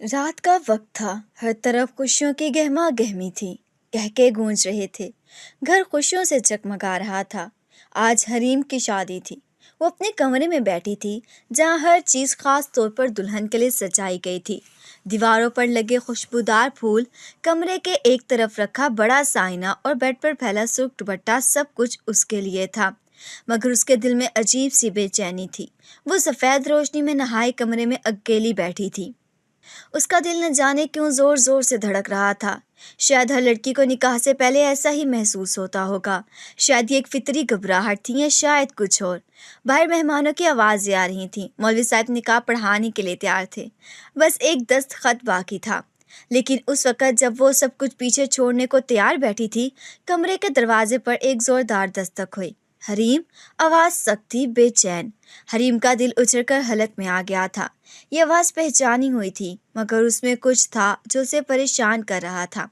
رات کا وقت تھا، ہر طرف خوشیوں کی گہما گہمی تھی، کہکے گونج رہے تھے، گھر خوشیوں سے جگمگا رہا تھا۔ آج حریم کی شادی تھی۔ وہ اپنے کمرے میں بیٹھی تھی جہاں ہر چیز خاص طور پر دلہن کے لیے سجائی گئی تھی۔ دیواروں پر لگے خوشبودار پھول، کمرے کے ایک طرف رکھا بڑا سا آئینہ اور بیڈ پر پھیلا سرخ دوپٹہ، سب کچھ اس کے لیے تھا۔ مگر اس کے دل میں عجیب سی بے چینی تھی۔ وہ سفید روشنی میں نہائے کمرے میں اکیلی بیٹھی تھی۔ اس کا دل نہ جانے کیوں زور زور سے دھڑک رہا تھا۔ شاید ہر لڑکی کو نکاح سے پہلے ایسا ہی محسوس ہوتا ہوگا۔ شاید یہ ایک فطری گھبراہٹ تھی یا شاید کچھ اور۔ باہر مہمانوں کی آوازیں آ رہی تھیں۔ مولوی صاحب نکاح پڑھانے کے لیے تیار تھے، بس ایک دستخط باقی تھا۔ لیکن اس وقت جب وہ سب کچھ پیچھے چھوڑنے کو تیار بیٹھی تھی، کمرے کے دروازے پر ایک زوردار دستک ہوئی۔ حریم! آواز سخت تھی، بے چین۔ حریم کا دل اچھل کر حلق میں آ گیا تھا۔ یہ آواز پہچانی ہوئی تھی، مگر اس میں کچھ تھا جو اسے پریشان کر رہا تھا۔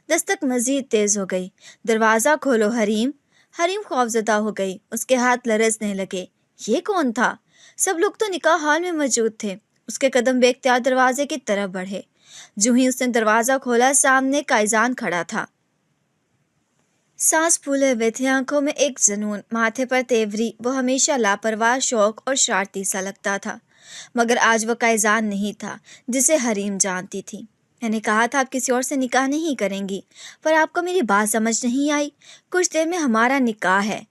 دستک مزید تیز ہو گئی۔ دروازہ کھولو حریم! حریم خوفزدہ ہو گئی، اس کے ہاتھ لرزنے لگے۔ یہ کون تھا؟ سب لوگ تو نکاح ہال میں موجود تھے۔ اس کے قدم بے اختیار دروازے کی طرف بڑھے۔ جو ہی اس نے دروازہ کھولا، سامنے قائزان کھڑا تھا۔ سانس پھولے ہوئے تھے، آنکھوں میں ایک جنون، ماتھے پر تیوری۔ وہ ہمیشہ لاپرواہ، شوق اور شرارتی سا لگتا تھا، مگر آج وہ قائزان نہیں تھا جسے حریم جانتی تھی۔ میں نے کہا تھا آپ کسی اور سے نکاح نہیں کریں گی، پر آپ کو میری بات سمجھ نہیں آئی۔ کچھ دیر میں ہمارا نکاح ہے۔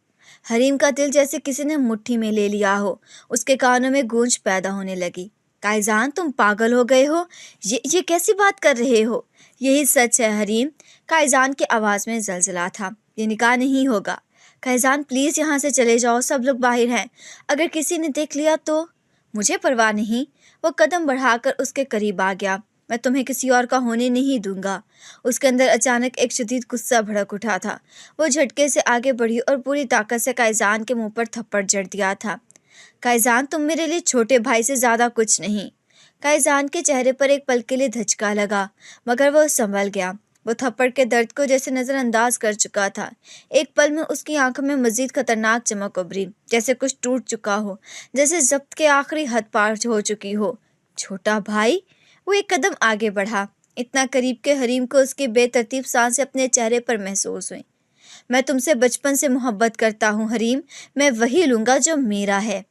حریم کا دل جیسے کسی نے مٹھی میں لے لیا ہو۔ اس کے کانوں میں گونج پیدا ہونے لگی۔ قائزان، تم پاگل ہو گئے ہو؟ یہ کیسی بات کر رہے ہو؟ یہی سچ ہے حریم۔ قائزان کی آواز میں زلزلہ تھا۔ یہ نکاح نہیں ہوگا۔ قائزان پلیز یہاں سے چلے جاؤ، سب لوگ باہر ہیں، اگر کسی نے دیکھ لیا تو؟ مجھے پرواہ نہیں۔ وہ قدم بڑھا کر اس کے قریب آ گیا۔ میں تمہیں کسی اور کا ہونے نہیں دوں گا۔ اس کے اندر اچانک ایک شدید غصہ بھڑک اٹھا تھا۔ وہ جھٹکے سے آگے بڑھی اور پوری طاقت سے قائزان کے منہ پر تھپڑ جڑ دیا تھا۔ قائزان، تم میرے لیے چھوٹے بھائی سے زیادہ کچھ نہیں۔ قائزان کے چہرے پر ایک پل کے لیے دھچکا لگا، مگر وہ سنبھل گیا۔ وہ تھپڑ کے درد کو جیسے نظر انداز کر چکا تھا۔ ایک پل میں اس کی آنکھوں میں مزید خطرناک چمک ابھری، جیسے کچھ ٹوٹ چکا ہو، جیسے ضبط کے آخری حد پار ہو چکی ہو۔ چھوٹا بھائی؟ وہ ایک قدم آگے بڑھا، اتنا قریب کہ حریم کو اس کی بے ترتیب سانسیں اپنے چہرے پر محسوس ہوئیں۔ میں تم سے بچپن سے محبت کرتا ہوں حریم، میں وہی لوں گا جو میرا ہے۔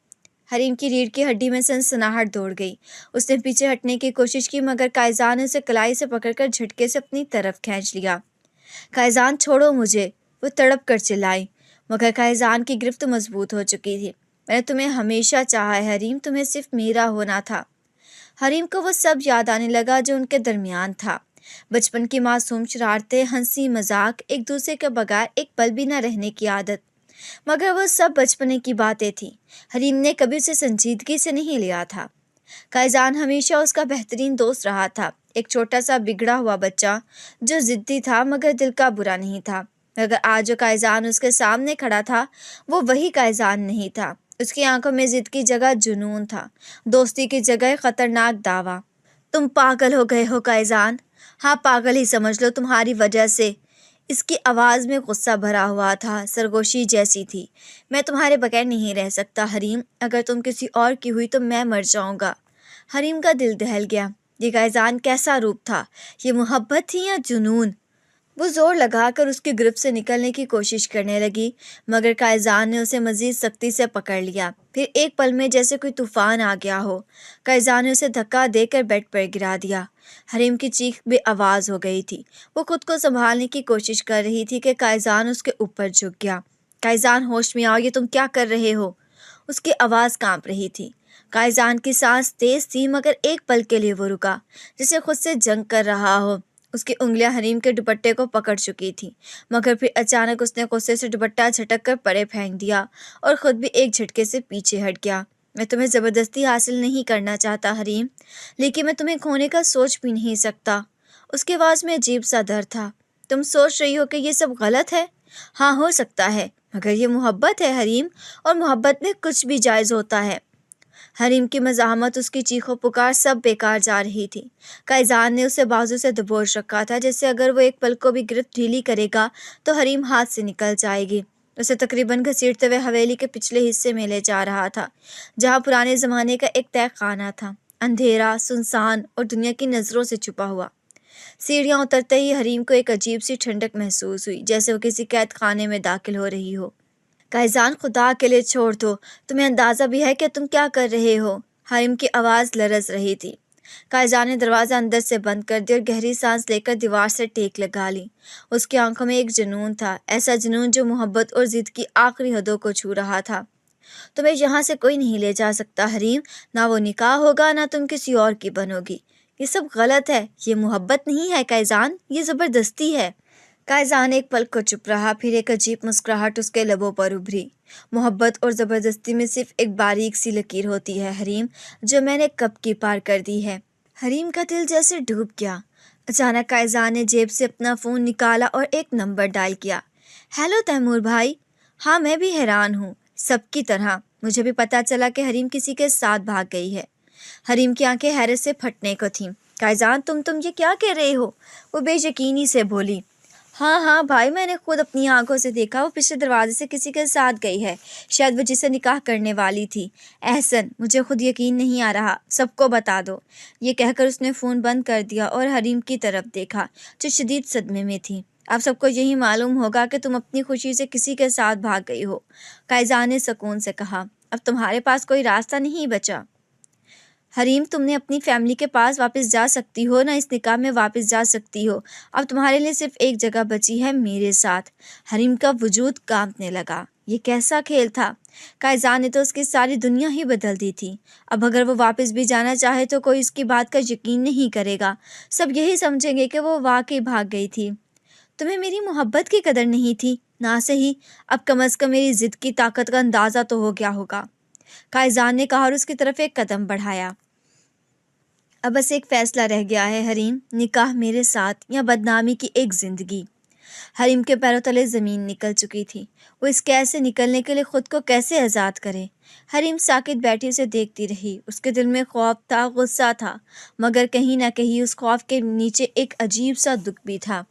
حریم کی ریڑھ کی ہڈی میں سنسناہٹ دوڑ گئی۔ اس نے پیچھے ہٹنے کی کوشش کی، مگر قائزان نے اسے کلائی سے پکڑ کر جھٹکے سے اپنی طرف کھینچ لیا۔ قائزان، چھوڑو مجھے! وہ تڑپ کر چلائی، مگر قائزان کی گرفت مضبوط ہو چکی تھی۔ میں نے تمہیں ہمیشہ چاہا ہے حریم، تمہیں صرف میرا ہونا تھا۔ حریم کو وہ سب یاد آنے لگا جو ان کے درمیان تھا۔ بچپن کی معصوم شرارتیں، ہنسی مذاق، ایک دوسرے کے بغیر ایک پل بھی نہ رہنے کی عادت۔ مگر وہ سب بچپنے کی باتیں تھیں۔ حریم نے کبھی اسے سنجیدگی سے نہیں لیا تھا۔ قائزان ہمیشہ اس کا بہترین دوست رہا تھا، ایک چھوٹا سا بگڑا ہوا بچہ جو ضدی تھا مگر دل کا برا نہیں تھا۔ مگر آج جو قائزان اس کے سامنے کھڑا تھا، وہ وہی قائزان نہیں تھا۔ اس کی آنکھوں میں ضد کی جگہ جنون تھا، دوستی کی جگہ خطرناک دعویٰ۔ تم پاگل ہو گئے ہو قائزان۔ ہاں، پاگل ہی سمجھ لو، تمہاری وجہ سے۔ اس کی آواز میں غصہ بھرا ہوا تھا، سرگوشی جیسی تھی۔ میں تمہارے بغیر نہیں رہ سکتا حریم، اگر تم کسی اور کی ہوئی تو میں مر جاؤں گا۔ حریم کا دل دہل گیا۔ یہ قائزان کیسا روپ تھا؟ یہ محبت تھی یا جنون؟ وہ زور لگا کر اس کی گرفت سے نکلنے کی کوشش کرنے لگی، مگر قائزان نے اسے مزید سختی سے پکڑ لیا۔ پھر ایک پل میں جیسے کوئی طوفان آ گیا ہو، قائزان نے اسے دھکا دے کر بیڈ پر گرا دیا۔ حریم کی چیخ بے آواز ہو گئی تھی۔ وہ خود کو سنبھالنے کی کوشش کر رہی تھی کہ قائزان اس کے اوپر جھک گیا۔ قائزان، ہوش میں آؤ، یہ تم کیا کر رہے ہو؟ اس کی آواز کانپ رہی تھی۔ قائزان کی سانس تیز تھی، مگر ایک پل کے لیے وہ رکا، جسے خود سے جنگ کر رہا ہو۔ اس کی انگلیاں حریم کے دوپٹے کو پکڑ چکی تھیں، مگر پھر اچانک اس نے غصے سے دوپٹہ جھٹک کر پرے پھینک دیا اور خود بھی ایک جھٹکے سے پیچھے ہٹ گیا۔ میں تمہیں زبردستی حاصل نہیں کرنا چاہتا حریم، لیکن میں تمہیں کھونے کا سوچ بھی نہیں سکتا۔ اس کی آواز میں عجیب سا ڈر تھا۔ تم سوچ رہی ہو کہ یہ سب غلط ہے؟ ہاں، ہو سکتا ہے، مگر یہ محبت ہے حریم، اور محبت میں کچھ بھی جائز ہوتا ہے۔ حریم کی مزاحمت، اس کی چیخ و پکار سب بیکار جا رہی تھی۔ قائزان نے اسے بازو سے دبوچ رکھا تھا، جیسے اگر وہ ایک پل کو بھی گرفت ڈھیلی کرے گا تو حریم ہاتھ سے نکل جائے گی۔ اسے تقریباً گھسیٹتے ہوئے حویلی کے پچھلے حصے میں لے جا رہا تھا، جہاں پرانے زمانے کا ایک تہہ خانہ تھا۔ اندھیرا، سنسان اور دنیا کی نظروں سے چھپا ہوا۔ سیڑھیاں اترتے ہی حریم کو ایک عجیب سی ٹھنڈک محسوس ہوئی، جیسے وہ کسی قید خانے میں داخل ہو رہی ہو۔ قائزان، خدا کے لیے چھوڑ دو، تمہیں اندازہ بھی ہے کہ تم کیا کر رہے ہو؟ حریم کی آواز لرز رہی تھی۔ قائزان نے دروازہ اندر سے بند کر دیا اور گہری سانس لے کر دیوار سے ٹیک لگا لی۔ اس کی آنکھوں میں ایک جنون تھا، ایسا جنون جو محبت اور ضد کی آخری حدوں کو چھو رہا تھا۔ تمہیں یہاں سے کوئی نہیں لے جا سکتا حریم، نہ وہ نکاح ہوگا نہ تم کسی اور کی بنوگی۔ یہ سب غلط ہے، یہ محبت نہیں ہے قائزان، یہ زبردستی ہے۔ قائزان ایک پل کو چپ رہا، پھر ایک عجیب مسکراہٹ اس کے لبوں پر ابھری۔ محبت اور زبردستی میں صرف ایک باریک سی لکیر ہوتی ہے حریم، جو میں نے کب کی پار کر دی ہے۔ حریم کا دل جیسے ڈوب گیا۔ اچانک قائزان نے جیب سے اپنا فون نکالا اور ایک نمبر ڈائل کیا۔ ہیلو تیمور بھائی۔ ہاں، میں بھی حیران ہوں، سب کی طرح مجھے بھی پتا چلا کہ حریم کسی کے ساتھ بھاگ گئی ہے۔ حریم کی آنکھیں حیرت سے پھٹنے کو تھیں۔ قائزان، تم یہ کیا کہہ رہے ہو؟ وہ بے یقینی سے بولی۔ ہاں بھائی، میں نے خود اپنی آنکھوں سے دیکھا، وہ پچھلے دروازے سے کسی کے ساتھ گئی ہے، شاید وہ جسے نکاح کرنے والی تھی۔ احسن، مجھے خود یقین نہیں آ رہا، سب کو بتا دو۔ یہ کہہ کر اس نے فون بند کر دیا اور حریم کی طرف دیکھا، جو شدید صدمے میں تھی۔ اب سب کو یہی معلوم ہوگا کہ تم اپنی خوشی سے کسی کے ساتھ بھاگ گئی ہو، قائزان نے سکون سے کہا۔ اب تمہارے پاس کوئی راستہ نہیں بچا حریم، تم نے اپنی فیملی کے پاس واپس جا سکتی ہو، نہ اس نکاح میں واپس جا سکتی ہو۔ اب تمہارے لیے صرف ایک جگہ بچی ہے، میرے ساتھ۔ حریم کا وجود کانپنے لگا۔ یہ کیسا کھیل تھا؟ قائزان نے تو اس کی ساری دنیا ہی بدل دی تھی۔ اب اگر وہ واپس بھی جانا چاہے تو کوئی اس کی بات کا یقین نہیں کرے گا، سب یہی سمجھیں گے کہ وہ واقعی بھاگ گئی تھی۔ تمہیں میری محبت کی قدر نہیں تھی؟ نہ صحیح، اب کم از کم میری ضد کی طاقت کا اندازہ تو ہو گیا ہوگا، قائزان نے کہا اور اس کی طرف ایک قدم بڑھایا۔ اب بس ایک فیصلہ رہ گیا ہے حریم، نکاح میرے ساتھ یا بدنامی کی ایک زندگی۔ حریم کے پیروں تلے زمین نکل چکی تھی۔ وہ اس قید سے نکلنے کے لیے خود کو کیسے آزاد کرے؟ حریم ساکت بیٹھی اسے دیکھتی رہی۔ اس کے دل میں خوف تھا، غصہ تھا، مگر کہیں نہ کہیں اس خوف کے نیچے ایک عجیب سا دکھ بھی تھا۔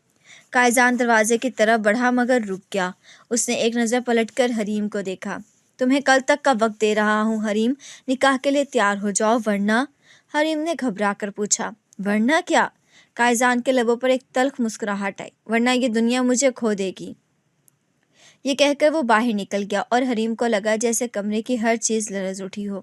قائزان دروازے کی طرف بڑھا مگر رک گیا۔ اس نے ایک نظر پلٹ کر حریم کو دیکھا۔ تمہیں کل تک کا وقت دے رہا ہوں حریم، نکاح کے لیے تیار ہو جاؤ ورنہ۔ حریم نے گھبرا کر پوچھا۔ ورنہ کیا؟ قائزان کے لبوں پر ایک تلخ مسکراہٹ آئی۔ ورنہ یہ دنیا مجھے کھو دے گی۔ یہ کہہ کر وہ باہر نکل گیا اور حریم کو لگا جیسے کمرے کی ہر چیز لرز اٹھی ہو۔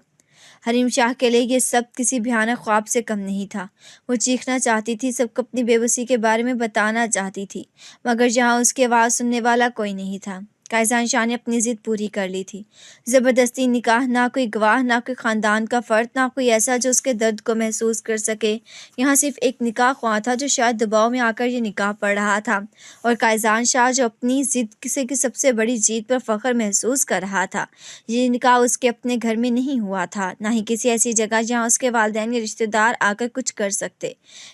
حریم شاہ کے لیے یہ سب کسی بھیانک خواب سے کم نہیں تھا۔ وہ چیخنا چاہتی تھی، سب کو اپنی بے بسی کے بارے میں بتانا چاہتی تھی، مگر جہاں اس کی آواز سننے والا کوئی نہیں تھا۔ قائزان شاہ نے اپنی ضد پوری کر لی تھی۔ زبردستی نکاح، نہ کوئی گواہ، نہ کوئی خاندان کا فرد، نہ کوئی ایسا جو اس کے درد کو محسوس کر سکے۔ یہاں صرف ایک نکاح خواہ تھا جو شاید دباؤ میں آ کر یہ نکاح پڑھ رہا تھا، اور قائزان شاہ جو اپنی ضد سے کی سب سے بڑی جیت پر فخر محسوس کر رہا تھا۔ یہ نکاح اس کے اپنے گھر میں نہیں ہوا تھا، نہ ہی کسی ایسی جگہ جہاں اس کے والدین یا رشتہ دار آ کر کچھ کر سکتے۔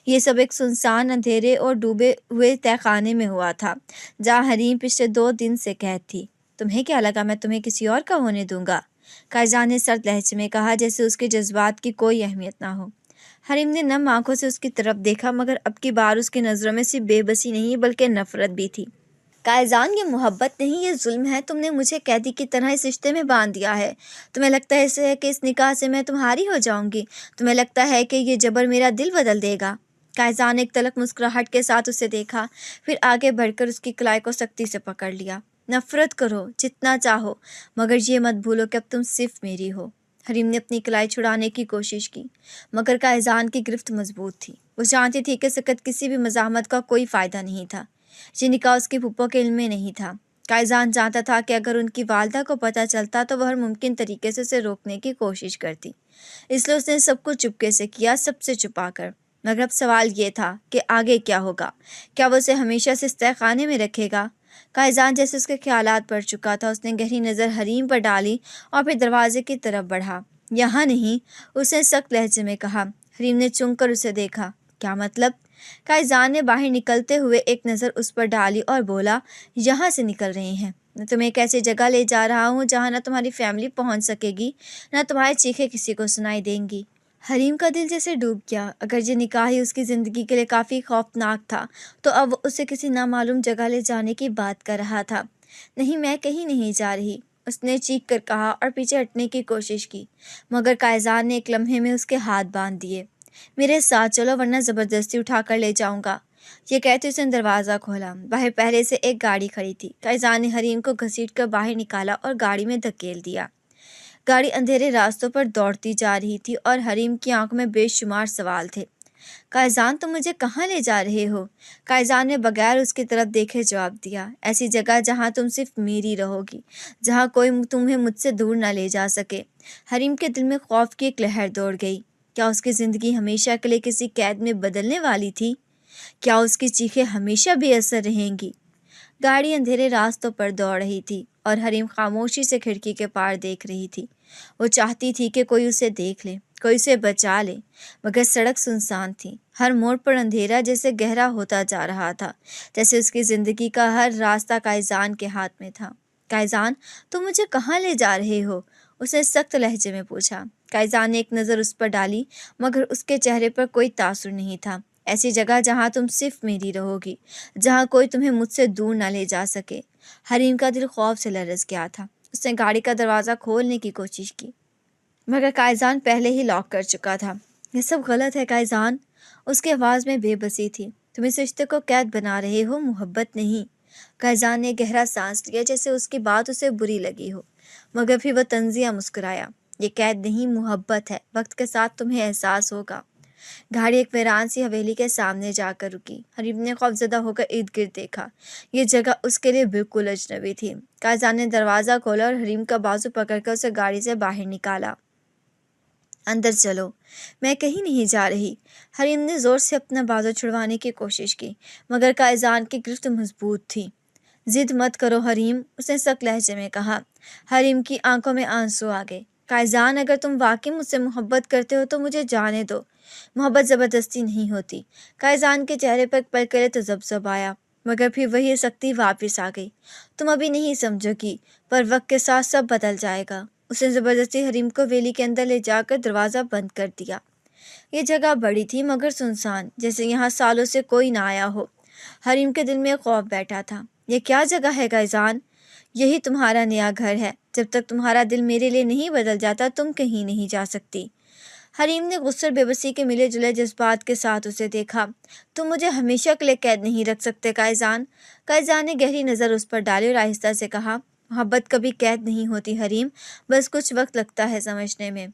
یہ سب ایک سنسان، اندھیرے اور ڈوبے ہوئے تہہ خانے میں ہوا تھا، جہاں حریم پچھلے 2 دن سے قید تھی۔ تمہیں کیا لگا میں تمہیں کسی اور کا ہونے دوں گا؟ قائزان نے سرد لہجے میں کہا، جیسے اس کے جذبات کی کوئی اہمیت نہ ہو۔ حریم نے نم آنکھوں سے اس کی طرف دیکھا، مگر اب کی بار اس کی نظروں میں صرف بے بسی نہیں بلکہ نفرت بھی تھی۔ قائزان، یہ محبت نہیں، یہ ظلم ہے۔ تم نے مجھے قیدی کی طرح اس رشتے میں باندھ دیا ہے۔ تمہیں لگتا ہے اسے کہ اس نکاح سے میں تمہاری ہو جاؤں گی؟ تمہیں لگتا ہے کہ یہ جبر میرا دل بدل دے گا؟ قائزان نے ایک تلخ مسکراہٹ کے ساتھ اسے دیکھا، پھر آگے بڑھ کر اس کی کلائی کو سختی سے پکڑ لیا۔ نفرت کرو جتنا چاہو، مگر یہ مت بھولو کہ اب تم صرف میری ہو۔ حریم نے اپنی کلائی چھڑانے کی کوشش کی، مگر قائزان کی گرفت مضبوط تھی۔ وہ جانتی تھی کہ سکت کسی بھی مزاحمت کا کوئی فائدہ نہیں تھا۔ یہ نکاح اس کی پھپھو کے علم میں نہیں تھا۔ قائزان جانتا تھا کہ اگر ان کی والدہ کو پتہ چلتا تو وہ ہر ممکن طریقے سے اسے روکنے کی کوشش کرتی، اس لیے اس نے سب کچھ چپکے سے کیا، سب سے چھپا کر۔ مگر اب سوال یہ تھا کہ آگے کیا ہوگا؟ کیا وہ اسے ہمیشہ سے اس تہہ خانے میں رکھے گا؟ قائزان جیسے اس کے خیالات پڑ چکا تھا، اس نے گہری نظر حریم پر ڈالی اور پھر دروازے کی طرف بڑھا۔ یہاں نہیں، اس نے سخت لہجے میں کہا۔ حریم نے چونک کر اسے دیکھا۔ کیا مطلب؟ قائزان نے باہر نکلتے ہوئے ایک نظر اس پر ڈالی اور بولا، یہاں سے نکل رہے ہیں۔ میں تمہیں ایک ایسی جگہ لے جا رہا ہوں جہاں نہ تمہاری فیملی پہنچ سکے گی، نہ تمہاری چیخیں کسی کو سنائی دیں گی۔ حریم کا دل جیسے ڈوب گیا۔ اگر یہ نکاح ہی اس کی زندگی کے لیے کافی خوفناک تھا تو اب اسے کسی نامعلوم جگہ لے جانے کی بات کر رہا تھا۔ نہیں، میں کہیں نہیں جا رہی۔ اس نے چیخ کر کہا اور پیچھے ہٹنے کی کوشش کی، مگر قائزان نے ایک لمحے میں اس کے ہاتھ باندھ دیے۔ میرے ساتھ چلو ورنہ زبردستی اٹھا کر لے جاؤں گا۔ یہ کہتے اس نے دروازہ کھولا۔ باہر پہلے سے ایک گاڑی کھڑی تھی۔ قائزان نے حریم کو گھسیٹ کر باہر نکالا اور گاڑی میں دھکیل دیا۔ گاڑی اندھیرے راستوں پر دوڑتی جا رہی تھی اور حریم کی آنکھوں میں بے شمار سوال تھے۔ قائزان تم مجھے کہاں لے جا رہے ہو؟ قائزان نے بغیر اس کی طرف دیکھے جواب دیا، ایسی جگہ جہاں تم صرف میری رہو گی، جہاں کوئی تمہیں مجھ سے دور نہ لے جا سکے۔ حریم کے دل میں خوف کی ایک لہر دوڑ گئی۔ کیا اس کی زندگی ہمیشہ کے لیے کسی قید میں بدلنے والی تھی؟ کیا اس کی چیخیں ہمیشہ بے اثر رہیں گی؟ گاڑی اندھیرے راستوں پر دوڑ رہی تھی اور حریم خاموشی سے کھڑکی کے پار دیکھ رہی تھی۔ وہ چاہتی تھی کہ کوئی اسے دیکھ لے، کوئی اسے بچا لے، مگر سڑک سنسان تھی۔ ہر موڑ پر اندھیرا جیسے گہرا ہوتا جا رہا تھا، جیسے اس کی زندگی کا ہر راستہ قائزان کے ہاتھ میں تھا۔ قائزان تم مجھے کہاں لے جا رہے ہو؟ اس نے سخت لہجے میں پوچھا۔ قائزان نے ایک نظر اس پر ڈالی، مگر اس کے چہرے پر کوئی تاثر نہیں تھا۔ ایسی جگہ جہاں تم صرف میری رہو گی، جہاں کوئی تمہیں مجھ سے دور نہ لے جا سکے۔ حریم کا دل خوف سے لرز گیا تھا۔ اس نے گاڑی کا دروازہ کھولنے کی کوشش کی، مگر قائزان پہلے ہی لاک کر چکا تھا۔ یہ سب غلط ہے قائزان، اس کی آواز میں بے بسی تھی۔ تم اس رشتے کو قید بنا رہے ہو، محبت نہیں۔ قائزان نے گہرا سانس لیا جیسے اس کی بات اسے بری لگی ہو، مگر پھر وہ طنزیہ مسکرایا۔ یہ قید نہیں، محبت ہے، وقت کے ساتھ تمہیں احساس ہوگا۔ گاڑی ایک ویران سی حویلی کے سامنے جا کر رکی۔ حریم نے خوفزدہ ہو کر ارد گرد دیکھا۔ یہ جگہ اس کے لیے بالکل اجنبی تھی۔ قائزان نے دروازہ کھولا اور حریم کا بازو پکڑ کر اسے گاڑی سے باہر نکالا۔ اندر چلو، میں کہیں نہیں جا رہی۔ حریم نے زور سے اپنا بازو چھڑوانے کی کوشش کی، مگر قائزان کی گرفت مضبوط تھی۔ ضد مت کرو حریم، اس نے سخت لہجے میں کہا۔ حریم کی آنکھوں میں آنسو آ گئے۔ قائزان اگر تم واقعی مجھ سے محبت کرتے ہو تو مجھے جانے دو، محبت زبردستی نہیں ہوتی۔ قائزان کے چہرے پر ایک پل کے لیے تذبذب آیا، مگر پھر وہی سختی واپس آ گئی۔ تم ابھی نہیں سمجھو گی، پر وقت کے ساتھ سب بدل جائے گا۔ اس نے زبردستی حریم کو ویلی کے اندر لے جا کر دروازہ بند کر دیا۔ یہ جگہ بڑی تھی مگر سنسان، جیسے یہاں سالوں سے کوئی نہ آیا ہو۔ حریم کے دل میں خوف بیٹھا تھا۔ یہ کیا جگہ ہے قائزان؟ یہی تمہارا نیا گھر ہے۔ جب تک تمہارا دل میرے لیے نہیں بدل جاتا تم کہیں نہیں جا سکتی۔ حریم نے غصے اور بے بسی کے ملے جلے جذبات کے ساتھ اسے دیکھا۔ تم مجھے ہمیشہ کے لیے قید نہیں رکھ سکتے قائزان۔ قائزان نے گہری نظر اس پر ڈالی اور آہستہ سے کہا، محبت کبھی قید نہیں ہوتی حریم، بس کچھ وقت لگتا ہے سمجھنے میں۔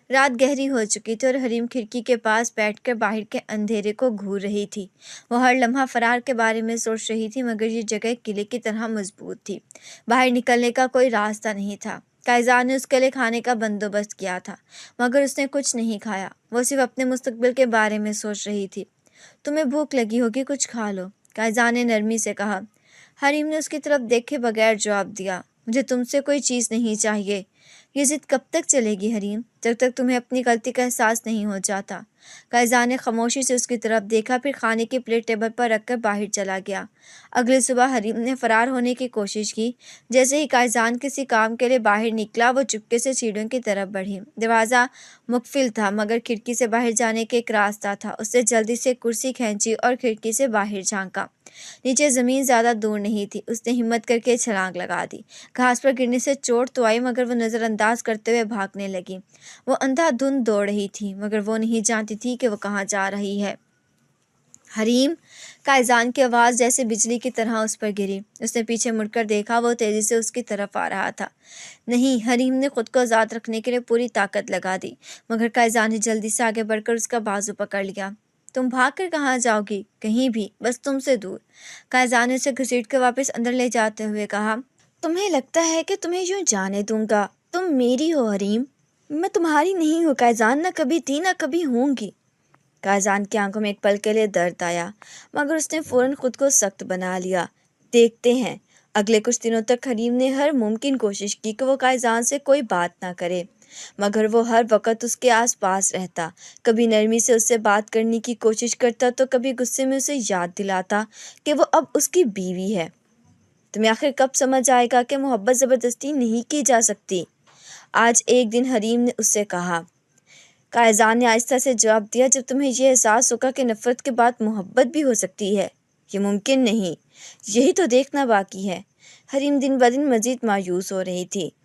رات گہری ہو چکی تھی اور حریم کھڑکی کے پاس بیٹھ کر باہر کے اندھیرے کو گھور رہی تھی۔ وہ ہر لمحہ فرار کے بارے میں سوچ رہی تھی، مگر یہ جگہ قلعے کی طرح مضبوط تھی۔ باہر نکلنے کا کوئی راستہ نہیں تھا۔ قائزان نے اس کے لیے کھانے کا بندوبست کیا تھا، مگر اس نے کچھ نہیں کھایا۔ وہ صرف اپنے مستقبل کے بارے میں سوچ رہی تھی۔ تمہیں بھوک لگی ہوگی، کچھ کھا لو، قائزان نے نرمی سے کہا۔ حریم نے اس کی طرف دیکھے بغیر جواب دیا، مجھے تم سے کوئی چیز نہیں چاہیے۔ یہ ضد کب تک چلے گی حریم؟ جب تک تمہیں اپنی غلطی کا احساس نہیں ہو جاتا۔ قائزان نے خاموشی سے اس کی طرف دیکھا، پھر کھانے کی پلیٹ ٹیبل پر رکھ کر باہر چلا گیا۔ اگلی صبح حریم نے فرار ہونے کی کوشش کی۔ جیسے ہی قائزان کسی کام کے لیے باہر نکلا، وہ چپکے سے سیڑھیوں کی طرف بڑھی۔ دروازہ مقفل تھا، مگر کھڑکی سے باہر جانے کے ایک راستہ تھا۔ اس نے جلدی سے کرسی کھینچی اور کھڑکی سے باہر جھانکا۔ نیچے زمین زیادہ دور نہیں تھی۔ اس نے ہمت کر کے چھلانگ لگا دی۔ گھاس پر گرنے سے چوٹ تو آئی، مگر وہ نظر انداز کرتے ہوئے بھاگنے لگی۔ وہ اندھا دھند دوڑ رہی تھی، مگر وہ نہیں جانتی تھی کہ وہ کہاں جا رہی ہے۔ حریم، قائزان کی آواز جیسے بجلی کی طرح اس پر گری۔ اس نے پیچھے مڑ کر دیکھا، وہ تیزی سے اس کی طرف آ رہا تھا۔ نہیں، حریم نے خود کو آزاد رکھنے کے لیے پوری طاقت لگا دی، مگر قائزان نے جلدی سے آگے بڑھ کر اس کا بازو پکڑ لیا۔ تم بھاگ کر کہاں جاؤ گی؟ کہیں بھی، بس تم سے دور۔ قائزان نے اسے گھسیٹ کر واپس اندر لے جاتے ہوئے کہا، تمہیں لگتا ہے کہ تمہیں یوں جانے دوں گا؟ تم میری ہو حریم، میں تمہاری نہیں ہوں قائزان، نہ کبھی تھی نہ کبھی ہوں گی۔ قائزان کی آنکھوں میں ایک پل کے لیے درد آیا، مگر اس نے فوراً خود کو سخت بنا لیا۔ دیکھتے ہیں۔ اگلے کچھ دنوں تک حریم نے ہر ممکن کوشش کی کہ وہ قائزان سے کوئی بات نہ کرے، مگر وہ ہر وقت اس کے آس پاس رہتا۔ کبھی نرمی سے اس سے بات کرنے کی کوشش کرتا تو کبھی غصے میں اسے یاد دلاتا کہ وہ اب اس کی بیوی ہے۔ تمہیں آخر کب سمجھ آئے گا کہ محبت زبردستی نہیں کی جا سکتی؟ آج ایک دن حریم نے اس سے کہا۔ قائزان نے آہستہ سے جواب دیا، جب تمہیں یہ احساس ہوگا کہ نفرت کے بعد محبت بھی ہو سکتی ہے۔ یہ ممکن نہیں، یہی تو دیکھنا باقی ہے۔ حریم دن بدن مزید مایوس ہو رہی تھی۔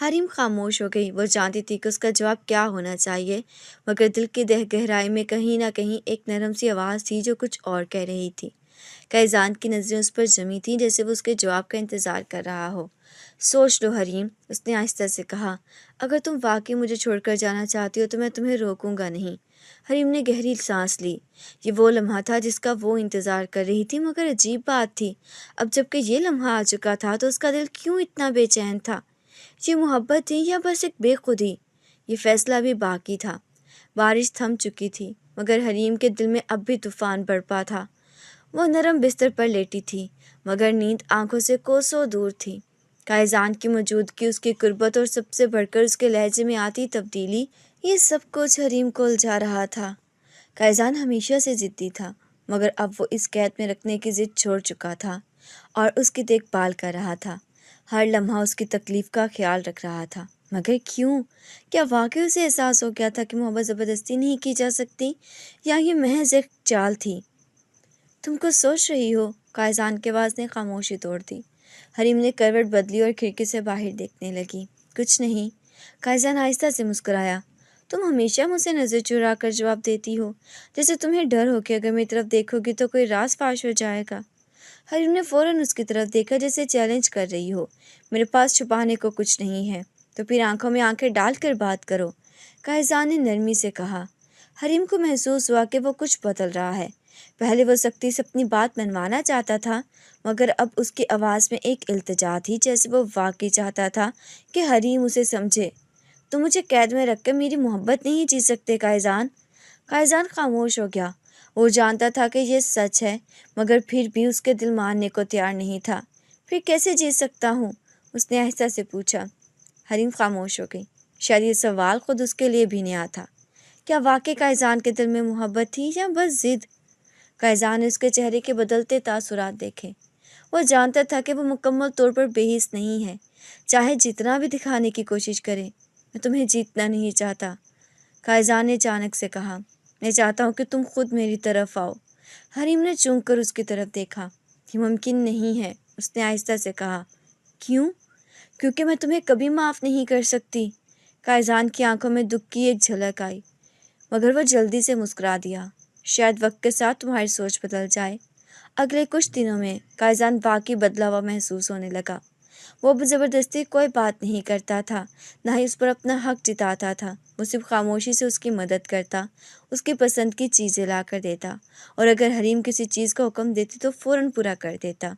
حریم خاموش ہو گئی۔ وہ جانتی تھی کہ اس کا جواب کیا ہونا چاہیے، مگر دل کی گہرائی میں کہیں نہ کہیں ایک نرم سی آواز تھی جو کچھ اور کہہ رہی تھی۔ کائزان کی نظریں اس پر جمی تھیں، جیسے وہ اس کے جواب کا انتظار کر رہا ہو۔ سوچ لو حریم، اس نے آہستہ سے کہا، اگر تم واقعی مجھے چھوڑ کر جانا چاہتی ہو تو میں تمہیں روکوں گا نہیں۔ حریم نے گہری سانس لی۔ یہ وہ لمحہ تھا جس کا وہ انتظار کر رہی تھی، مگر عجیب بات تھی، اب جب کہ یہ لمحہ آ چکا تھا تو اس کا دل کیوں اتنا بے چین تھا؟ یہ محبت تھی یا بس ایک بے خودی؟ یہ فیصلہ بھی باقی تھا۔ بارش تھم چکی تھی، مگر حریم کے دل میں اب بھی طوفان برپا تھا۔ وہ نرم بستر پر لیٹی تھی، مگر نیند آنکھوں سے کوسوں دور تھی۔ کائزان کی موجودگی، اس کی قربت اور سب سے بڑھ کر اس کے لہجے میں آتی تبدیلی، یہ سب کچھ حریم کو الجھا رہا تھا۔ کائزان ہمیشہ سے ضدی تھا، مگر اب وہ اس قید میں رکھنے کی ضد چھوڑ چکا تھا اور اس کی دیکھ بھال کر رہا تھا۔ ہر لمحہ اس کی تکلیف کا خیال رکھ رہا تھا، مگر کیوں؟ کیا واقعی اسے احساس ہو گیا تھا کہ محبت زبردستی نہیں کی جا سکتی، یا یہ محض ایک چال تھی؟ تم کچھ سوچ رہی ہو؟ کائزان کے آواز نے خاموشی توڑ دی۔ حریم نے کروٹ بدلی اور کھڑکی سے باہر دیکھنے لگی۔ کچھ نہیں، کائزان آہستہ سے مسکرایا۔ تم ہمیشہ مجھ سے نظر چرا کر جواب دیتی ہو، جیسے تمہیں ڈر ہو کہ اگر میری طرف دیکھو گی تو کوئی راز فاش ہو جائے گا۔ حریم نے فوراً اس کی طرف دیکھا، جیسے چیلنج کر رہی ہو۔ میرے پاس چھپانے کو کچھ نہیں ہے، تو پھر آنکھوں میں آنکھیں ڈال کر بات کرو، کائزان نے نرمی سے کہا۔ حریم کو محسوس ہوا کہ وہ کچھ بدل رہا ہے۔ پہلے وہ سختی سے اپنی بات منوانا چاہتا تھا، مگر اب اس کی آواز میں ایک التجا تھی، جیسے وہ واقعی چاہتا تھا کہ حریم اسے سمجھے۔ تم مجھے قید میں رکھ کر میری محبت نہیں جی سکتے کائزان۔ کائزان خاموش ہو گیا۔ وہ جانتا تھا کہ یہ سچ ہے، مگر پھر بھی اس کے دل ماننے کو تیار نہیں تھا۔ پھر کیسے جی سکتا ہوں؟ اس نے آہستہ سے پوچھا۔ حریم خاموش ہو گئی۔ شاید یہ سوال خود اس کے لیے بھی نیا تھا۔ کیا واقعی کائزان کے دل میں محبت تھی یا بس ضد؟ کائزان نے اس کے چہرے کے بدلتے تاثرات دیکھے۔ وہ جانتا تھا کہ وہ مکمل طور پر بے حس نہیں ہے، چاہے جتنا بھی دکھانے کی کوشش کرے۔ میں تمہیں جیتنا نہیں چاہتا، کائزان نے اچانک سے کہا۔ میں چاہتا ہوں کہ تم خود میری طرف آؤ۔ حریم نے چونک کر اس کی طرف دیکھا۔ یہ ممکن نہیں ہے، اس نے آہستہ سے کہا۔ کیوں؟ کیونکہ میں تمہیں کبھی معاف نہیں کر سکتی۔ کائزان کی آنکھوں میں دکھ کی ایک جھلک آئی، مگر وہ جلدی سے مسکرا دیا۔ شاید وقت کے ساتھ تمہاری سوچ بدل جائے۔ اگلے کچھ دنوں میں کائزان واقعی بدلا ہوا محسوس ہونے لگا۔ وہ اب زبردستی کوئی بات نہیں کرتا تھا، نہ ہی اس پر اپنا حق جتاتا تھا۔ وہ صرف خاموشی سے اس کی مدد کرتا، اس کی پسند کی چیزیں لا کر دیتا، اور اگر حریم کسی چیز کا حکم دیتی تو فوراً پورا کر دیتا۔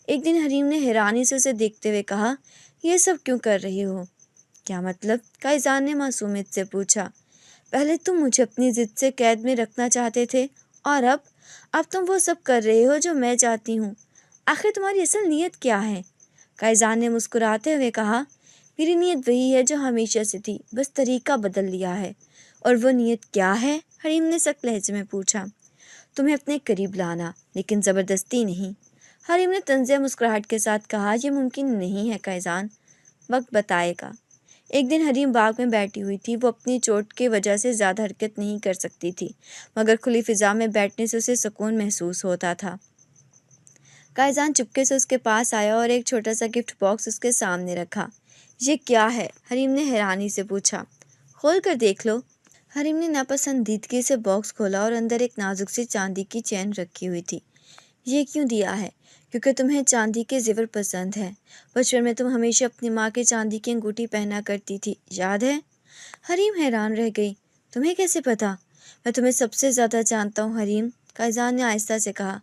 ایک دن حریم نے حیرانی سے اسے دیکھتے ہوئے کہا، یہ سب کیوں کر رہی ہو؟ کیا مطلب؟ کائزان نے معصومیت سے پوچھا۔ پہلے تم مجھے اپنی ضد سے قید میں رکھنا چاہتے تھے، اور اب تم وہ سب کر رہے ہو جو میں چاہتی ہوں۔ آخر تمہاری اصل نیت کیا ہے؟ کائزان نے مسکراتے ہوئے کہا، میری نیت وہی ہے جو ہمیشہ سے تھی، بس طریقہ بدل لیا ہے۔ اور وہ نیت کیا ہے؟ حریم نے سخت لہجے میں پوچھا۔ تمہیں اپنے قریب لانا، لیکن زبردستی نہیں۔ حریم نے طنزیہ مسکراہٹ کے ساتھ کہا، یہ ممکن نہیں ہے کائزان، وقت بتائے گا۔ ایک دن حریم باغ میں بیٹھی ہوئی تھی۔ وہ اپنی چوٹ کی وجہ سے زیادہ حرکت نہیں کر سکتی تھی، مگر کھلی فضا میں بیٹھنے سے اسے سکون محسوس ہوتا تھا۔ کائزان چپکے سے اس کے پاس آیا اور ایک چھوٹا سا گفٹ باکس اس کے سامنے رکھا۔ یہ کیا ہے؟ حریم نے حیرانی سے پوچھا۔ کھول کر دیکھ لو۔ حریم نے ناپسندیدگی سے باکس کھولا اور اندر ایک نازک سی چاندی کی چین رکھی ہوئی تھی۔ یہ کیوں دیا ہے؟ کیونکہ تمہیں چاندی کے زیور پسند ہے۔ بچپن میں تم ہمیشہ اپنی ماں کی چاندی کی انگوٹھی پہنا کرتی تھی، یاد ہے؟ حریم حیران رہ گئی۔ تمہیں کیسے پتا؟ میں تمہیں سب سے زیادہ جانتا ہوں حریم، کائزان نے آہستہ سے کہا۔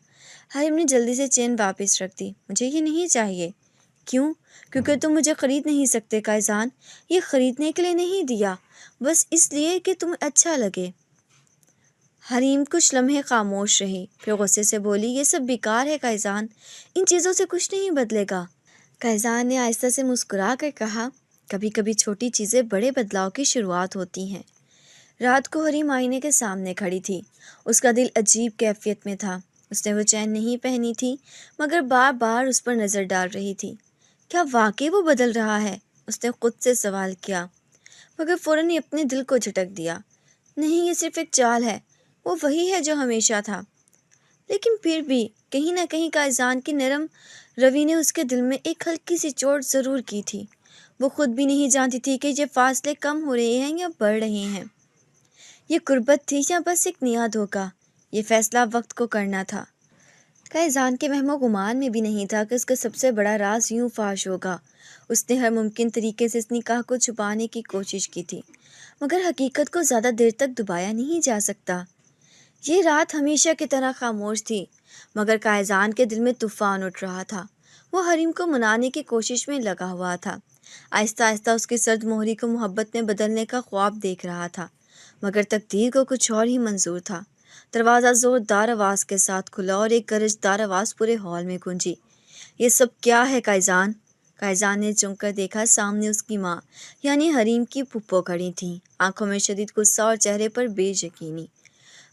حریم نے جلدی سے چین واپس رکھ دی۔ مجھے یہ نہیں چاہیے۔ کیوں؟ کیونکہ تم مجھے خرید نہیں سکتے کائزان۔ یہ خریدنے کے لیے نہیں دیا، بس اس لیے کہ تمہیں اچھا لگے۔ حریم کچھ لمحے خاموش رہی، پھر غصے سے بولی، یہ سب بیکار ہے کائزان، ان چیزوں سے کچھ نہیں بدلے گا۔ کائزان نے آہستہ سے مسکرا کر کہا، کبھی کبھی چھوٹی چیزیں بڑے بدلاؤ کی شروعات ہوتی ہیں۔ رات کو حریم آئینے کے سامنے کھڑی تھی۔ اس کا دل عجیب کیفیت میں تھا۔ اس نے وہ چین نہیں پہنی تھی، مگر بار بار اس پر نظر ڈال رہی تھی۔ کیا واقعی وہ بدل رہا ہے؟ اس نے خود سے سوال کیا، مگر فوراً ہی اپنے دل کو جھٹک دیا۔ نہیں، یہ صرف ایک چال ہے، وہ وہی ہے جو ہمیشہ تھا۔ لیکن پھر بھی کہیں نہ کہیں کائزان کی نرم روی نے اس کے دل میں ایک ہلکی سی چوٹ ضرور کی تھی۔ وہ خود بھی نہیں جانتی تھی کہ یہ فاصلے کم ہو رہے ہیں یا بڑھ رہے ہیں۔ یہ قربت تھی یا بس ایک نیا دھوکہ؟ یہ فیصلہ وقت کو کرنا تھا۔ کائزان کے وہم و گمان میں بھی نہیں تھا کہ اس کا سب سے بڑا راز یوں فاش ہوگا۔ اس نے ہر ممکن طریقے سے اس نکاح کو چھپانے کی کوشش کی تھی، مگر حقیقت کو زیادہ دیر تک دبایا نہیں جا سکتا۔ یہ رات ہمیشہ کی طرح خاموش تھی، مگر کائزان کے دل میں طوفان اٹھ رہا تھا۔ وہ حریم کو منانے کی کوشش میں لگا ہوا تھا، آہستہ آہستہ اس کی سرد مہری کو محبت میں بدلنے کا خواب دیکھ رہا تھا، مگر تقدیر کو کچھ اور ہی منظور تھا۔ دروازہ زوردار آواز کے ساتھ کھلا اور ایک گرجدار آواز پورے ہال میں گونجی۔ یہ سب کیا ہے کائزان؟ کائزان نے چونک کر دیکھا، سامنے اس کی ماں یعنی حریم کی پھپھو کھڑی تھیں، آنکھوں میں شدید غصہ اور چہرے پر بے یقینی۔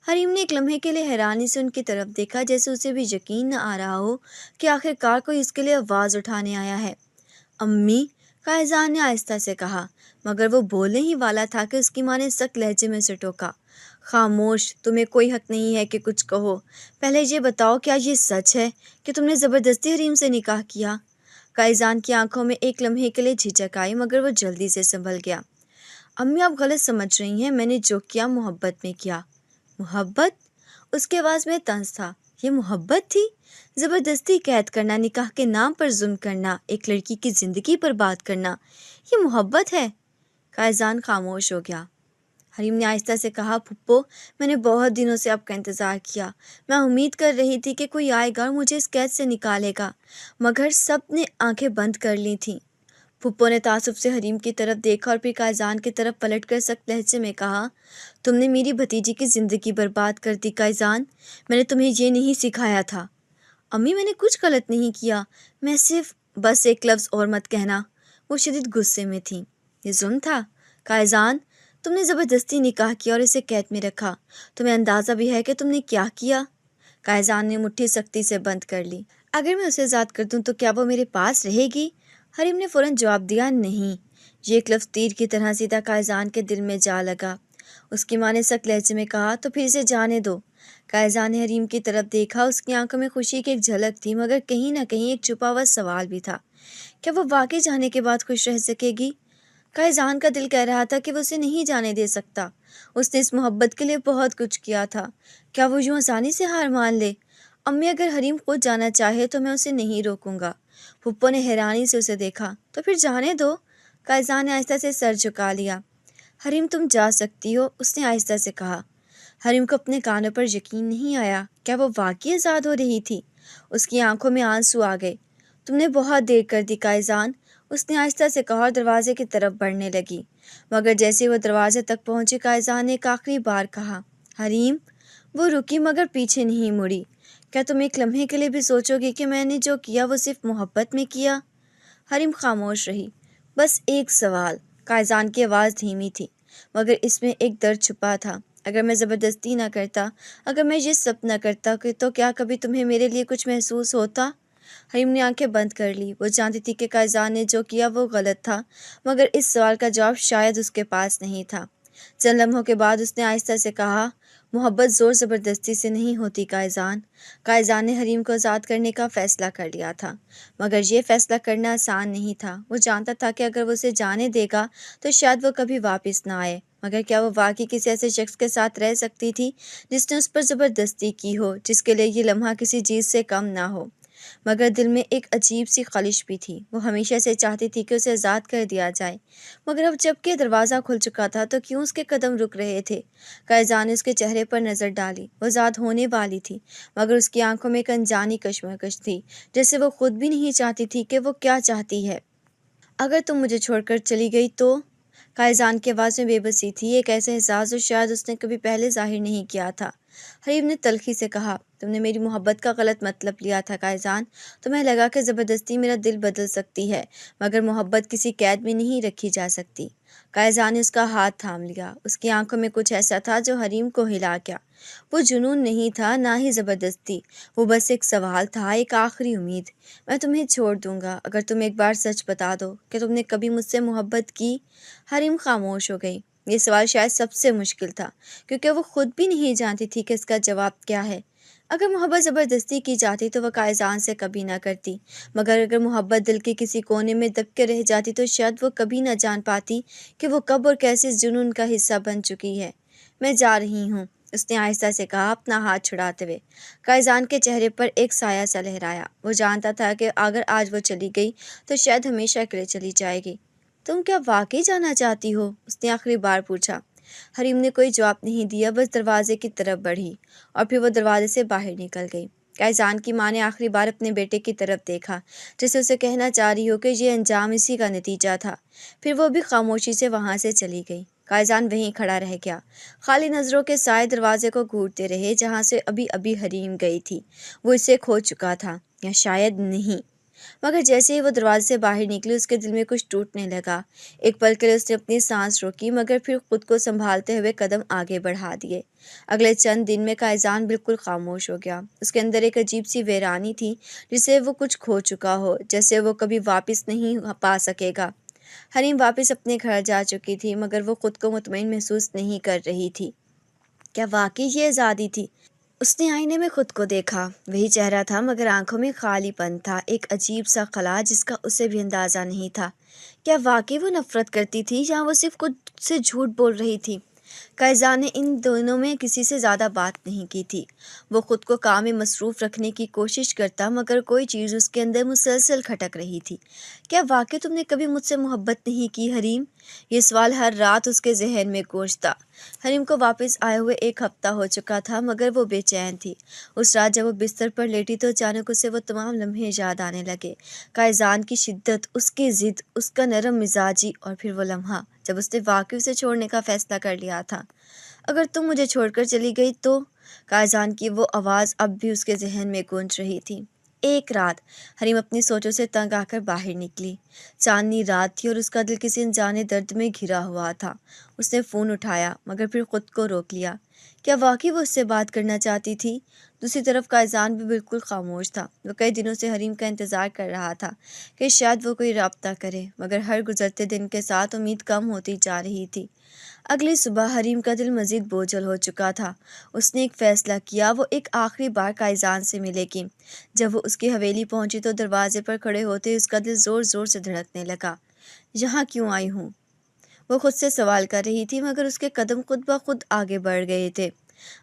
حریم نے ایک لمحے کے لیے حیرانی سے ان کی طرف دیکھا، جیسے اسے بھی یقین نہ آ رہا ہو کہ آخر کار کوئی اس کے لیے آواز اٹھانے آیا ہے۔ امی، کائزان نے آہستہ سے کہا، مگر وہ بولنے ہی والا تھا کہ اس کی ماں نے سخت لہجے میں اسے ٹوکا۔ خاموش، تمہیں کوئی حق نہیں ہے کہ کچھ کہو۔ پہلے یہ بتاؤ، کیا یہ سچ ہے کہ تم نے زبردستی حریم سے نکاح کیا؟ کائزان کی آنکھوں میں ایک لمحے کے لیے جھجک آئی، مگر وہ جلدی سے سنبھل گیا۔ امی، آپ غلط سمجھ رہی ہیں، میں نے جو کیا محبت میں کیا۔ محبت؟ اس کے آواز میں طنز تھا۔ یہ محبت تھی؟ زبردستی قید کرنا، نکاح کے نام پر ظلم کرنا، ایک لڑکی کی زندگی پر بات کرنا، یہ محبت ہے؟ کائزان خاموش ہو گیا۔ حریم نے آہستہ سے کہا، پھپھو، میں نے بہت دنوں سے آپ کا انتظار کیا۔ میں امید کر رہی تھی کہ کوئی آئے گا اور مجھے اس قید سے نکالے گا، مگر سب نے آنکھیں بند کر لی تھیں۔ پھپھو نے تعصب سے حریم کی طرف دیکھا اور پھر کائزان کی طرف پلٹ کر سخت لہجے میں کہا، تم نے میری بھتیجی کی زندگی برباد کر دی کائزان، میں نے تمہیں یہ نہیں سکھایا تھا۔ امی، میں نے کچھ غلط نہیں کیا، میں صرف بس ایک لفظ اور مت کہنا۔ وہ شدید غصے میں تھیں۔ یہ ظلم تھا کائزان، تم نے زبردستی نکاح کیا اور اسے قید میں رکھا۔ تمہیں اندازہ بھی ہے کہ تم نے کیا کیا؟ کائزان نے مٹھی سختی سے بند کر لی۔ اگر میں اسے آزاد کر دوں تو کیا وہ میرے پاس رہے گی؟ حریم نے فوراً جواب دیا، نہیں۔ یہ ایک لفظ تیر کی طرح سیدھا کائزان کے دل میں جا لگا۔ اس کی ماں نے سخت لہجے میں کہا، تو پھر اسے جانے دو۔ کائزان نے حریم کی طرف دیکھا، اس کی آنکھوں میں خوشی کی ایک جھلک تھی، مگر کہیں نہ کہیں ایک چھپا ہوا سوال بھی تھا، کیا وہ واقعی جانے کے بعد خوش رہ سکے گی؟ کائزان کا دل کہہ رہا تھا کہ وہ اسے نہیں جانے دے سکتا۔ اس نے اس محبت کے لیے بہت کچھ کیا تھا، کیا وہ یوں آسانی سے ہار مان لے؟ امی، اگر حریم خود جانا چاہے تو میں اسے نہیں روکوں گا۔ پھپھو نے حیرانی سے اسے دیکھا، تو پھر جانے دو۔ کائزان نے آہستہ سے سر جھکا لیا۔ حریم، تم جا سکتی ہو، اس نے آہستہ سے کہا۔ حریم کو اپنے کانوں پر یقین نہیں آیا، کیا وہ واقعی آزاد ہو رہی تھی؟ اس کی آنکھوں میں آنسو آ گئے۔ تم نے بہت دیر کر دی کائزان، اس نے آہستہ سے کہا اور دروازے کی طرف بڑھنے لگی، مگر جیسے وہ دروازے تک پہنچی، کائزان نے ایک آخری بار کہا، حریم۔ وہ رکی مگر پیچھے نہیں مڑی۔ کیا تم ایک لمحے کے لیے بھی سوچو گی کہ میں نے جو کیا وہ صرف محبت میں کیا؟ حریم خاموش رہی۔ بس ایک سوال۔ کائزان کی آواز دھیمی تھی، مگر اس میں ایک درد چھپا تھا۔ اگر میں زبردستی نہ کرتا، اگر میں یہ سب نہ کرتا تو کیا کبھی تمہیں میرے لیے کچھ محسوس ہوتا؟ حریم نے آنکھیں بند کر لی۔ وہ جانتی تھی کہ کائزان نے جو کیا وہ غلط تھا، مگر اس سوال کا جواب شاید اس کے پاس نہیں تھا۔ چند لمحوں کے بعد اس نے آہستہ سے کہا، محبت زور زبردستی سے نہیں ہوتی کائزان۔ کائزان نے حریم کو آزاد کرنے کا فیصلہ کر لیا تھا، مگر یہ فیصلہ کرنا آسان نہیں تھا۔ وہ جانتا تھا کہ اگر وہ اسے جانے دے گا تو شاید وہ کبھی واپس نہ آئے، مگر کیا وہ واقعی کسی ایسے شخص کے ساتھ رہ سکتی تھی جس نے اس پر زبردستی کی ہو، جس کے لیے یہ لمحہ کسی چیز سے کم نہ ہو؟ مگر دل میں ایک عجیب سی خلش بھی تھی۔ وہ ہمیشہ سے چاہتی تھی کہ اسے آزاد کر دیا جائے، مگر اب جب کہ دروازہ کھل چکا تھا تو کیوں اس کے قدم رک رہے تھے؟ کائزان نے اس کے چہرے پر نظر ڈالی۔ وہ آزاد ہونے والی تھی، مگر اس کی آنکھوں میں ایک انجانی کشمکش تھی، جیسے وہ خود بھی نہیں چاہتی تھی کہ وہ کیا چاہتی ہے۔ اگر تم مجھے چھوڑ کر چلی گئی تو؟ کائزان کی آواز میں بے بسی تھی، ایک ایسا احساس جو شاید اس نے کبھی پہلے ظاہر نہیں کیا تھا۔ حریم نے تلخی سے کہا، تم نے میری محبت کا غلط مطلب لیا تھا کائزان۔ تمہیں لگا کہ زبردستی میرا دل بدل سکتی ہے، مگر محبت کسی قید میں نہیں رکھی جا سکتی۔ کائزان نے اس کا ہاتھ تھام لیا۔ اس کی آنکھوں میں کچھ ایسا تھا جو حریم کو ہلا گیا۔ وہ جنون نہیں تھا، نہ ہی زبردستی، وہ بس ایک سوال تھا، ایک آخری امید۔ میں تمہیں چھوڑ دوں گا اگر تم ایک بار سچ بتا دو کہ تم نے کبھی مجھ سے محبت کی۔ حریم خاموش ہو گئی۔ یہ سوال شاید سب سے مشکل تھا، کیونکہ وہ خود بھی نہیں جانتی تھی کہ اس کا جواب کیا ہے۔ اگر محبت زبردستی کی جاتی تو وہ قائزان سے کبھی نہ کرتی، مگر اگر محبت دل کے کسی کونے میں دب کے رہ جاتی تو شاید وہ کبھی نہ جان پاتی کہ وہ کب اور کیسے اس جنون کا حصہ بن چکی ہے۔ میں جا رہی ہوں، اس نے آہستہ سے کہا، اپنا ہاتھ چھڑاتے ہوئے۔ قائزان کے چہرے پر ایک سایہ سا لہرایا۔ وہ جانتا تھا کہ اگر آج وہ چلی گئی تو شاید ہمیشہ کے لیے چلی جائے گی۔ تم کیا واقعی جانا چاہتی ہو؟ اس نے آخری بار پوچھا۔ حریم نے کوئی جواب نہیں دیا، بس دروازے کی طرف بڑھی اور پھر وہ دروازے سے باہر نکل گئی۔ قائزان کی ماں نے آخری بار اپنے بیٹے کی طرف دیکھا، جیسے اسے کہنا چاہ رہی ہو کہ یہ انجام اسی کا نتیجہ تھا۔ پھر وہ بھی خاموشی سے وہاں سے چلی گئی۔ قائزان وہیں کھڑا رہ گیا، خالی نظروں کے سائے دروازے کو گھورتے رہے جہاں سے ابھی ابھی حریم گئی تھی۔ وہ اسے کھو چکا تھا یا شاید نہیں، مگر جیسے ہی وہ دروازے سے باہر نکلی اس کے دل میں کچھ ٹوٹنے لگا۔ ایک پل کے لیے اس نے اپنی سانس روکی، مگر پھر خود کو سنبھالتے ہوئے قدم آگے بڑھا دیے۔ اگلے چند دن میں قائزان بالکل خاموش ہو گیا۔ اس کے اندر ایک عجیب سی ویرانی تھی، جسے وہ کچھ کھو چکا ہو، جیسے وہ کبھی واپس نہیں پا سکے گا۔ حریم واپس اپنے گھر جا چکی تھی، مگر وہ خود کو مطمئن محسوس نہیں کر رہی تھی۔ کیا واقعی یہ آزادی تھی؟ اس نے آئینے میں خود کو دیکھا، وہی چہرہ تھا مگر آنکھوں میں خالی پن تھا، ایک عجیب سا خلا جس کا اسے بھی اندازہ نہیں تھا۔ کیا واقعی وہ نفرت کرتی تھی یا وہ صرف خود سے جھوٹ بول رہی تھی؟ قائزان نے ان دونوں میں کسی سے زیادہ بات نہیں کی تھی۔ وہ خود کو کام میں مصروف رکھنے کی کوشش کرتا، مگر کوئی چیز اس کے اندر مسلسل کھٹک رہی تھی۔ کیا واقعی تم نے کبھی مجھ سے محبت نہیں کی حریم؟ یہ سوال ہر رات اس کے ذہن میں گونجتا۔ حریم کو واپس آئے ہوئے ایک ہفتہ ہو چکا تھا، مگر وہ بے چین تھی۔ اس رات جب وہ بستر پر لیٹی تو اچانک اسے وہ تمام لمحے یاد آنے لگے، قائزان کی شدت، اس کی ضد، اس کا نرم مزاجی، اور پھر وہ لمحہ جب اس نے واقعی اسے چھوڑنے کا فیصلہ کر لیا تھا۔ اگر تم مجھے چھوڑ کر چلی گئی تو؟ قائزان کی وہ آواز اب بھی اس کے ذہن میں گونج رہی تھی۔ ایک رات حریم اپنی سوچوں سے تنگ آ کر باہر نکلی۔ چاندنی رات تھی اور اس کا دل کسی انجانے درد میں گھرا ہوا تھا۔ اس نے فون اٹھایا، مگر پھر خود کو روک لیا۔ کیا واقعی وہ اس سے بات کرنا چاہتی تھی؟ دوسری طرف قائزان بھی بالکل خاموش تھا۔ وہ کئی دنوں سے حریم کا انتظار کر رہا تھا کہ شاید وہ کوئی رابطہ کرے، مگر ہر گزرتے دن کے ساتھ امید کم ہوتی جا رہی تھی۔ اگلی صبح حریم کا دل مزید بوجھل ہو چکا تھا۔ اس نے ایک فیصلہ کیا، وہ ایک آخری بار قائزان سے ملے گی۔ جب وہ اس کی حویلی پہنچی تو دروازے پر کھڑے ہوتے اس کا دل زور زور سے دھڑکنے لگا۔ یہاں کیوں آئی ہوں؟ وہ خود سے سوال کر رہی تھی، مگر اس کے قدم خود بخود آگے بڑھ گئے تھے۔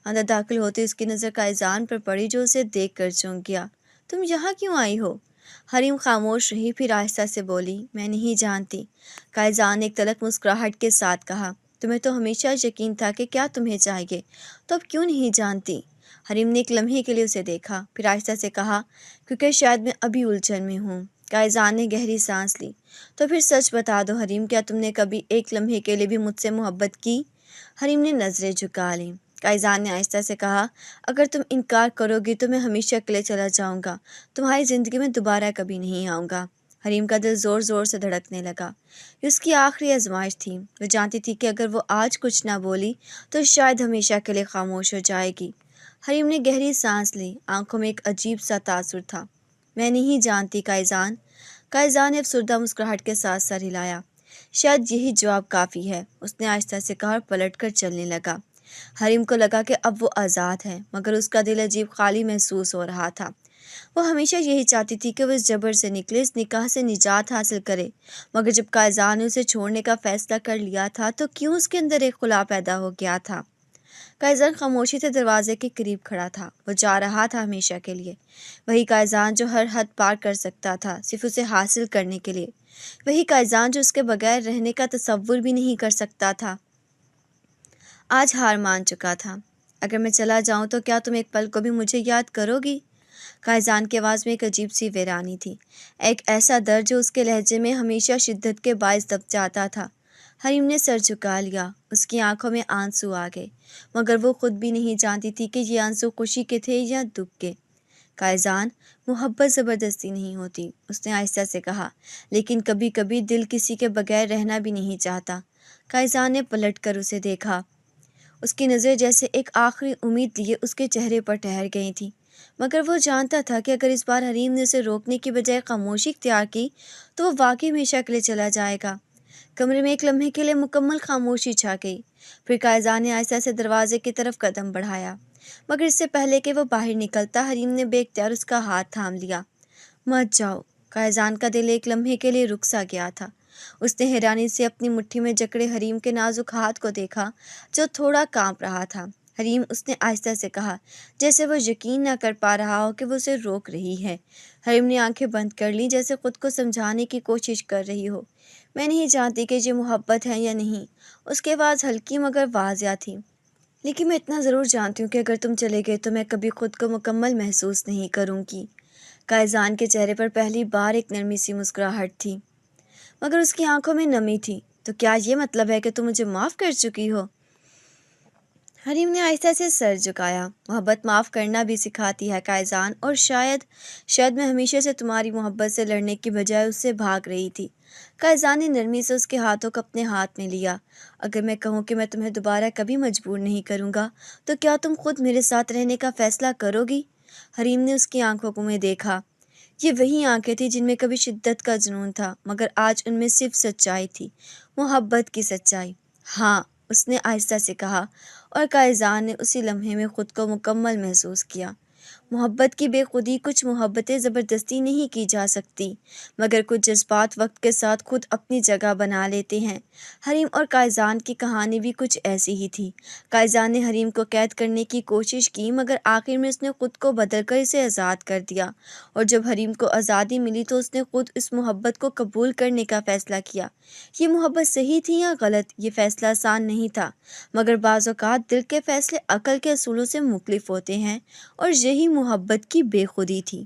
اندر داخل ہوتے اس کی نظر قائزان پر پڑی، جو اسے دیکھ کر چونک گیا۔ تم یہاں کیوں آئی ہو؟ حریم خاموش رہی، پھر آہستہ سے بولی، میں نہیں جانتی۔ قائزان نے ایک تلخ مسکراہٹ کے ساتھ کہا، تمہیں تو ہمیشہ یقین تھا کہ کیا تمہیں چاہیے، تو اب کیوں نہیں جانتی؟ حریم نے ایک لمحے کے لیے اسے دیکھا، پھر آہستہ سے کہا، کیونکہ شاید میں ابھی الجھن میں ہوں۔ قائزان نے گہری سانس لی۔ تو پھر سچ بتا دو حریم، کیا تم نے کبھی ایک لمحے کے لیے بھی مجھ سے محبت کی؟ حریم نے نظریں جھکا لیں۔ قائزان نے آہستہ سے کہا، اگر تم انکار کرو گی تو میں ہمیشہ کے لیے چلا جاؤں گا، تمہاری زندگی میں دوبارہ کبھی نہیں آؤں گا۔ حریم کا دل زور زور سے دھڑکنے لگا۔ یہ اس کی آخری آزمائش تھی۔ وہ جانتی تھی کہ اگر وہ آج کچھ نہ بولی تو شاید ہمیشہ کے لیے خاموش ہو جائے گی۔ حریم نے گہری سانس لی، آنکھوں میں ایک عجیب سا تاثر تھا۔ میں نہیں جانتی قائزان۔ قائزان نے افسردہ مسکراہٹ کے ساتھ سر ہلایا۔ شاید یہی جواب کافی ہے، اس نے آہستہ سے کہا اور پلٹ کر چلنے لگا۔ حریم کو لگا کہ اب وہ آزاد ہے، مگر اس کا دل عجیب خالی محسوس ہو رہا تھا۔ وہ ہمیشہ یہی چاہتی تھی کہ وہ اس جبر سے نکلے، اس نکاح سے نجات حاصل کرے، مگر جب قائزان نے اسے چھوڑنے کا فیصلہ کر لیا تھا تو کیوں اس کے اندر ایک خلا پیدا ہو گیا تھا؟ قائزان خاموشی سے دروازے کے قریب کھڑا تھا۔ وہ جا رہا تھا ہمیشہ کے لیے۔ وہی قائزان جو ہر حد پار کر سکتا تھا صرف اسے حاصل کرنے کے لیے۔ وہی قائزان جو اس کے بغیر رہنے کا تصور بھی نہیں کر سکتا تھا۔ آج ہار مان چکا تھا۔ اگر میں چلا جاؤں تو کیا تم ایک پل کو بھی مجھے یاد کرو گی؟ قائزان کی آواز میں ایک عجیب سی ویرانی تھی، ایک ایسا درد جو اس کے لہجے میں ہمیشہ شدت کے باعث دب جاتا تھا۔ حریم نے سر جھکا لیا، اس کی آنکھوں میں آنسو آ گئے، مگر وہ خود بھی نہیں جانتی تھی کہ یہ آنسو خوشی کے تھے یا دکھ کے۔ قائزان، محبت زبردستی نہیں ہوتی، اس نے آہستہ سے کہا، لیکن کبھی کبھی دل کسی کے بغیر رہنا بھی نہیں چاہتا۔ قائزان نے پلٹ کر اسے دیکھا۔ اس کی نظریں جیسے ایک آخری امید لیے اس کے چہرے پر ٹھہر گئی تھیں، مگر وہ جانتا تھا کہ اگر اس بار حریم نے اسے روکنے کی بجائے خاموشی اختیار کی تو وہ واقعی ہمیشہ کے لیے چلا جائے گا۔ کمرے میں ایک لمحے کے لیے مکمل خاموشی چھا گئی۔ پھر قائزان نے آہستہ سے دروازے کی طرف قدم بڑھایا، مگر اس سے پہلے کہ وہ باہر نکلتا حریم نے بے اختیار اس کا ہاتھ تھام لیا۔ مت جاؤ۔ قائزان کا دل ایک لمحے کے لیے رک سا گیا تھا۔ اس نے حیرانی سے اپنی مٹھی میں جکڑے حریم کے نازک ہاتھ کو دیکھا جو تھوڑا کانپ رہا تھا۔ حریم، اس نے آہستہ سے کہا، جیسے وہ یقین نہ کر پا رہا ہو کہ وہ اسے روک رہی ہے۔ حریم نے آنکھیں بند کر لیں جیسے خود کو سمجھانے کی کوشش کر رہی ہو۔ میں نہیں جانتی کہ یہ محبت ہے یا نہیں۔ اس کی آواز ہلکی مگر واضح تھی۔ لیکن میں اتنا ضرور جانتی ہوں کہ اگر تم چلے گئے تو میں کبھی خود کو مکمل محسوس نہیں کروں گی۔ قائزان کے چہرے پر پہلی بار ایک نرمی سی مسکراہٹ تھی، مگر اس کی آنکھوں میں نمی تھی۔ تو کیا یہ مطلب ہے کہ تم مجھے معاف کر چکی ہو؟ حریم نے آہستہ سے سر جھکایا۔ محبت معاف کرنا بھی سکھاتی ہے قائزان، اور شاید میں ہمیشہ سے تمہاری محبت سے لڑنے کی بجائے اس سے بھاگ رہی تھی۔ قائزان نے نرمی سے اس کے ہاتھوں کو اپنے ہاتھ میں لیا۔ اگر میں کہوں کہ میں تمہیں دوبارہ کبھی مجبور نہیں کروں گا تو کیا تم خود میرے ساتھ رہنے کا فیصلہ کرو گی؟ حریم نے اس کی آنکھوں میں دیکھا۔ یہ وہی آنکھیں تھیں جن میں کبھی شدت کا جنون تھا، مگر آج ان میں صرف سچائی تھی، محبت کی سچائی۔ ہاں، اس نے آہستہ سے کہا، اور قائزان نے اسی لمحے میں خود کو مکمل محسوس کیا۔ محبت کی بے خودی، کچھ محبتیں زبردستی نہیں کی جا سکتی، مگر کچھ جذبات وقت کے ساتھ خود اپنی جگہ بنا لیتے ہیں۔ حریم اور قائزان کی کہانی بھی کچھ ایسی ہی تھی۔ قائزان نے حریم کو قید کرنے کی کوشش کی، مگر آخر میں اس نے خود کو بدل کر اسے آزاد کر دیا، اور جب حریم کو آزادی ملی تو اس نے خود اس محبت کو قبول کرنے کا فیصلہ کیا۔ یہ محبت صحیح تھی یا غلط، یہ فیصلہ آسان نہیں تھا، مگر بعض اوقات دل کے فیصلے عقل کے اصولوں سے مختلف ہوتے ہیں، اور یہی محبت کی بے خودی تھی۔